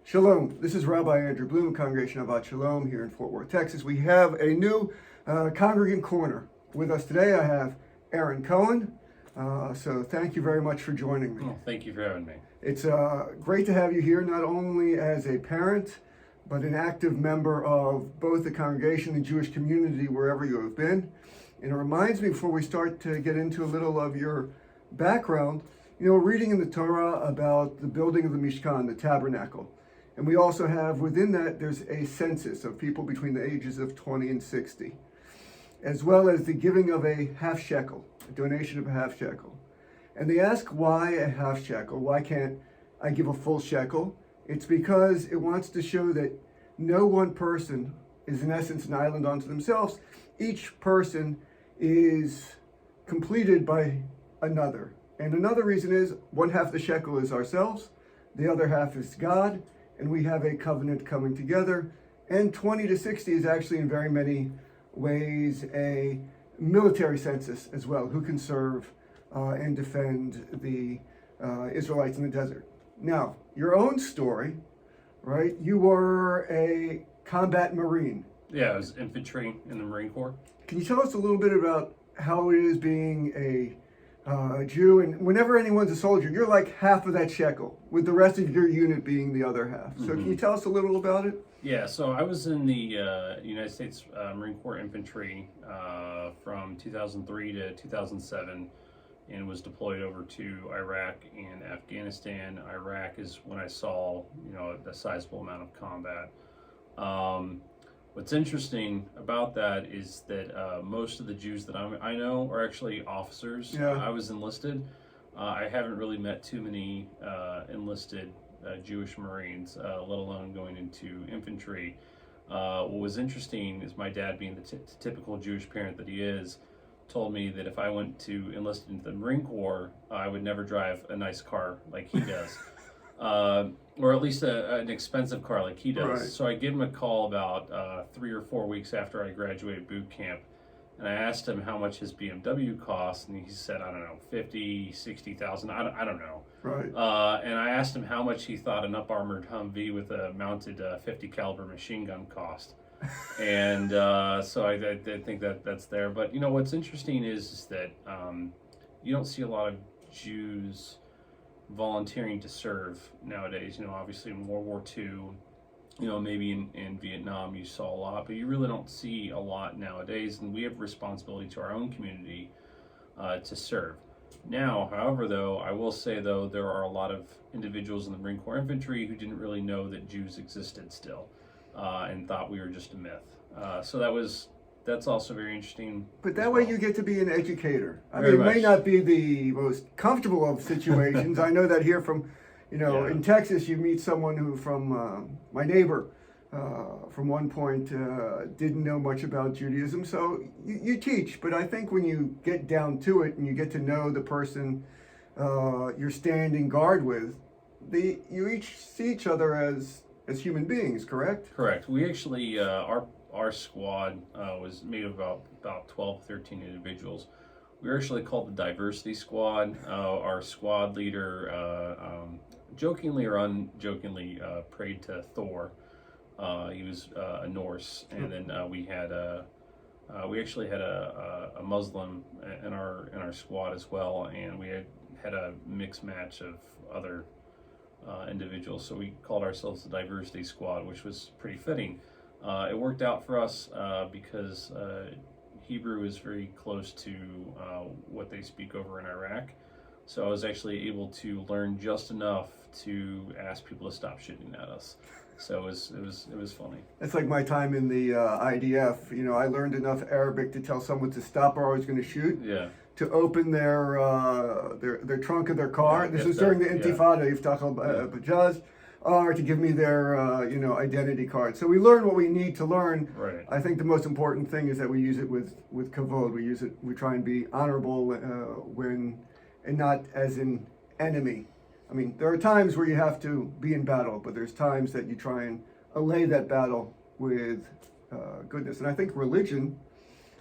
Shalom. This is Rabbi Andrew Bloom, Congregation of Shalom here in Fort Worth, Texas. We have a new congregant corner with us today. I have Aaron Cohen. So thank you very much for joining me. Oh, thank you for having me. It's great to have you here, not only as a parent, but an active member of both the congregation and Jewish community wherever you have been. And it reminds me, before we start to get into a little of your background, reading in the Torah about the building of the Mishkan, the tabernacle. And we also have within that, there's a census of people between the ages of 20 and 60, as well as the giving of a half shekel, a donation of a half shekel. And they ask, why a half shekel? Why can't I give a full shekel? It's because it wants to show that no one person is in essence an island unto themselves. Each person is completed by another. And another reason is, one half the shekel is ourselves, the other half is God, and we have a covenant coming together. And 20 to 60 is actually in very many ways a military census as well, who can serve and defend the Israelites in the desert. Now, your own story, right? You were a combat Marine. Yeah, I was infantry in the Marine Corps. Can you tell us a little bit about how it is being a Jew? And whenever anyone's a soldier, you're like half of that shekel, with the rest of your unit being the other half. So can you tell us a little about it? Yeah, so I was in the United States Marine Corps Infantry from 2003 to 2007 and was deployed over to Iraq and Afghanistan. Iraq is when I saw, a sizable amount of combat. What's interesting about that is that most of the Jews that I know are actually officers. Yeah. I was enlisted. I haven't really met too many enlisted Jewish Marines, let alone going into infantry. What was interesting is my dad, being the typical Jewish parent that he is, told me that if I went to enlist into the Marine Corps, I would never drive a nice car like he does. Or at least an expensive car like he does. Right. So I gave him a call about 3 or 4 weeks after I graduated boot camp, and I asked him how much his BMW cost, and he said, I don't know, 50, 60,000, I don't know. Right. And I asked him how much he thought an up-armored Humvee with a mounted 50 caliber machine gun cost. And so I think that's there. But what's interesting is that you don't see a lot of Jews volunteering to serve nowadays. Obviously in World War II, maybe in Vietnam you saw a lot, but you really don't see a lot nowadays, and we have responsibility to our own community to serve. Now, however, though, I will say, though, there are a lot of individuals in the Marine Corps Infantry who didn't really know that Jews existed still, and thought we were just a myth. So that's also very interesting. But that way you get to be an educator. I Very mean, it may much. not be the most comfortable of situations. I know that here from, Yeah. in Texas, you meet someone who from my neighbor from one point didn't know much about Judaism. So you teach, but I think when you get down to it and you get to know the person you're standing guard with, you each see each other as human beings, correct? Correct. We actually, our squad was made of about 12, 13 individuals. We were actually called the Diversity Squad. Our squad leader, jokingly or unjokingly, prayed to Thor. He was a Norse, and then we actually had a Muslim in our squad as well, and we had a mixed match of other individuals. So we called ourselves the Diversity Squad, which was pretty fitting. It worked out for us because Hebrew is very close to what they speak over in Iraq. So I was actually able to learn just enough to ask people to stop shooting at us. So it was funny. It's like my time in the IDF. I learned enough Arabic to tell someone to stop or I was going to shoot. Yeah. To open their trunk of their car. Yeah, This was during the Intifada, Yiftach Yeah. al-Bajaz, or to give me their identity card. So we learn what we need to learn. Right. I think the most important thing is that we use it with kavod. We try and be honorable and not as an enemy. I mean, there are times where you have to be in battle, but there's times that you try and allay that battle with goodness. And I think religion,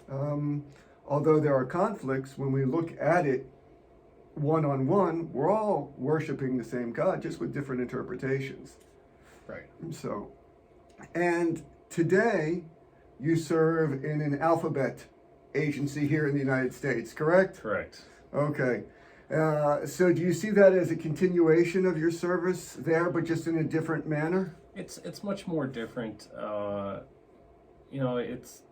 although there are conflicts, when we look at it one-on-one, we're all worshiping the same God, just with different interpretations. Right. So, and today you serve in an alphabet agency here in the United States, correct? Correct. Okay. So do you see that as a continuation of your service there, but just in a different manner? It's much more different. It's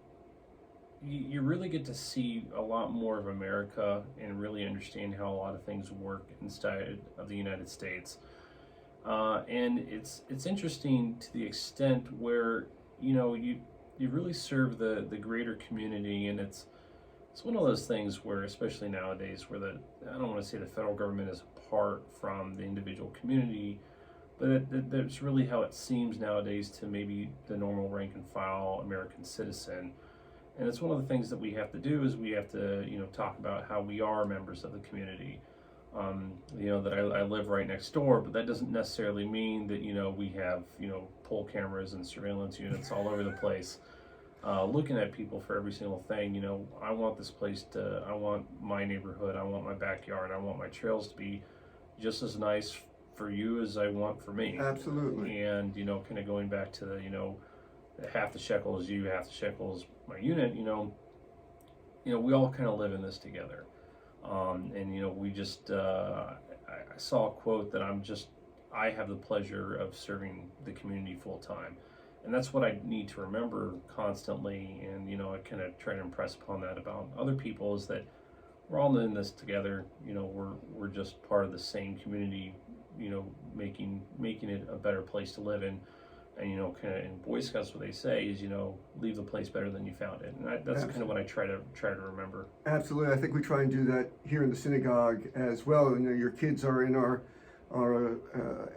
you really get to see a lot more of America and really understand how a lot of things work inside of the United States. And it's interesting to the extent where you really serve the greater community, and it's one of those things where, especially nowadays, where I don't want to say the federal government is apart from the individual community, but that's really how it seems nowadays to maybe the normal rank and file American citizen. And it's one of the things that we have to do is we have to talk about how we are members of the community. That I live right next door, but that doesn't necessarily mean that we have poll cameras and surveillance units all over the place, looking at people for every single thing. I want this place I want my neighborhood, I want my backyard, I want my trails to be just as nice for you as I want for me. Absolutely. And kind of going back to the half the shekel is you, half the shekel is my unit. We all kind of live in this together. We just, I saw a quote that I have the pleasure of serving the community full time. And that's what I need to remember constantly. And, I kind of try to impress upon that about other people, is that we're all in this together. We're just part of the same community, making it a better place to live in. And kind of in Boy Scouts, what they say is leave the place better than you found it, and that's kind of what I try to remember. Absolutely, I think we try and do that here in the synagogue as well. Your kids are in our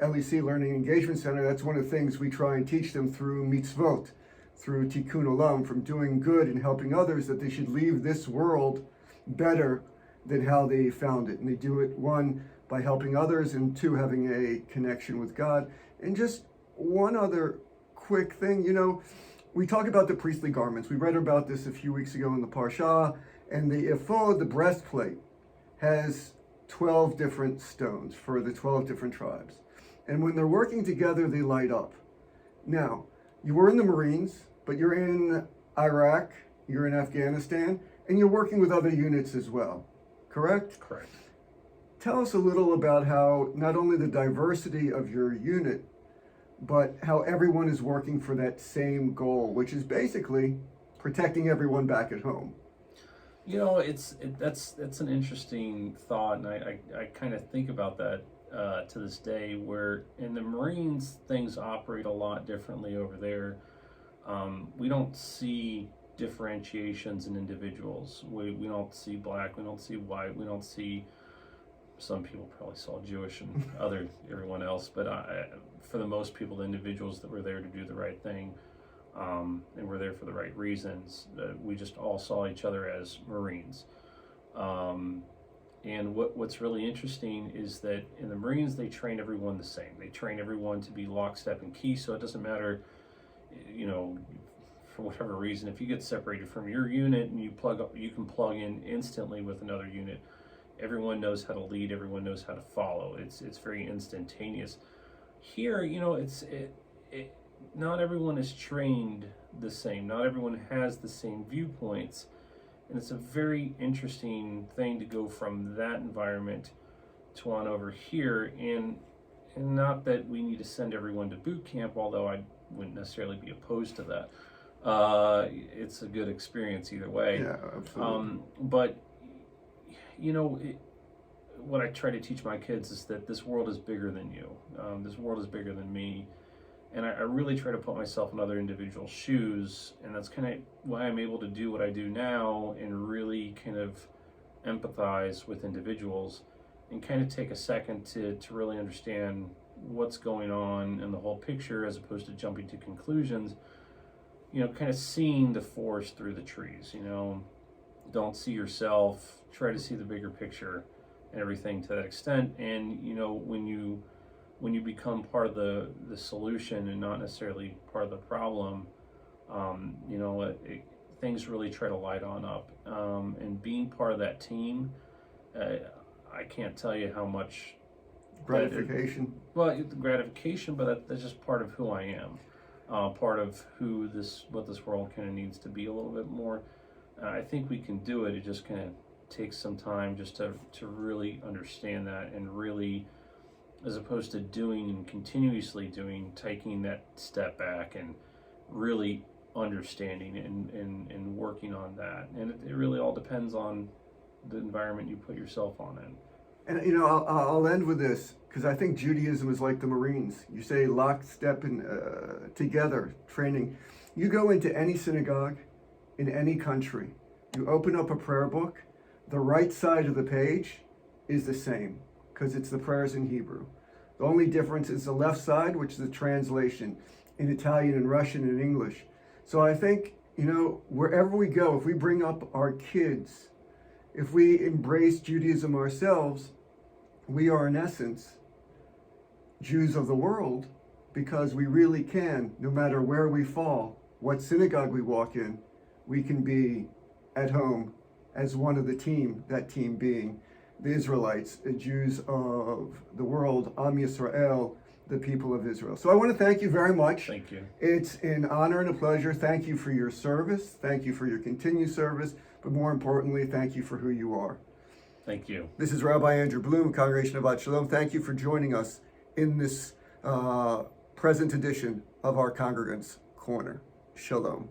LEC Learning Engagement Center. That's one of the things we try and teach them through mitzvot, through tikkun olam, from doing good and helping others, that they should leave this world better than how they found it. And they do it, one, by helping others, and two, having a connection with God. And just one other quick thing, we talk about the priestly garments. We read about this a few weeks ago in the Parsha, and the ephod, the breastplate, has 12 different stones for the 12 different tribes. And when they're working together, they light up. Now, you were in the Marines, but you're in Iraq, you're in Afghanistan, and you're working with other units as well, correct? Correct. Tell us a little about how not only the diversity of your unit, but how everyone is working for that same goal, which is basically protecting everyone back at home. That's an interesting thought, and I kind of think about that to this day, where in the Marines things operate a lot differently over there. We don't see differentiations in individuals. We don't see black, we don't see white, we don't see, some people probably saw Jewish and everyone else, but for the most people, the individuals that were there to do the right thing, and were there for the right reasons, we just all saw each other as Marines. And what's really interesting is that in the Marines, they train everyone the same. They train everyone to be lockstep and key, so it doesn't matter, for whatever reason, if you get separated from your unit and you can plug in instantly with another unit. Everyone knows how to lead. Everyone knows how to follow. It's very instantaneous. Here, not everyone is trained the same. Not everyone has the same viewpoints, and it's a very interesting thing to go from that environment to on over here. And not that we need to send everyone to boot camp, although I wouldn't necessarily be opposed to that. It's a good experience either way. Yeah, absolutely. But what I try to teach my kids is that this world is bigger than you. This world is bigger than me. And I really try to put myself in other individuals' shoes. And that's kind of why I'm able to do what I do now, and really kind of empathize with individuals and kind of take a second to really understand what's going on in the whole picture, as opposed to jumping to conclusions. Kind of seeing the forest through the trees. Don't see yourself, try to see the bigger picture and everything to that extent. And when you become part of the solution and not necessarily part of the problem, things really try to light on up. And being part of that team, I can't tell you how much gratification. Well, the gratification, but that's just part of who I am. Part of what this world kind of needs to be a little bit more. I think we can do it. It just kind of takes some time just to really understand that, and really, as opposed to doing and continuously doing, taking that step back and really understanding and working on that. And it really all depends on the environment you put yourself on in. And you know, I'll end with this, because I think Judaism is like the Marines. You say lockstep and together training. You go into any synagogue in any country, you open up a prayer book, the right side of the page is the same, because it's the prayers in Hebrew. The only difference is the left side, which is the translation in Italian and Russian and English. So I think, you know, wherever we go, if we bring up our kids, if we embrace Judaism ourselves, we are in essence Jews of the world, because we really can, no matter where we fall, what synagogue we walk in, we can be at home as one of the team, that team being the Israelites, the Jews of the world, Am Yisrael, the people of Israel. So I want to thank you very much. Thank you. It's an honor and a pleasure. Thank you for your service. Thank you for your continued service. But more importantly, thank you for who you are. Thank you. This is Rabbi Andrew Bloom, Congregation of Bat Shalom. Thank you for joining us in this present edition of our Congregants Corner. Shalom.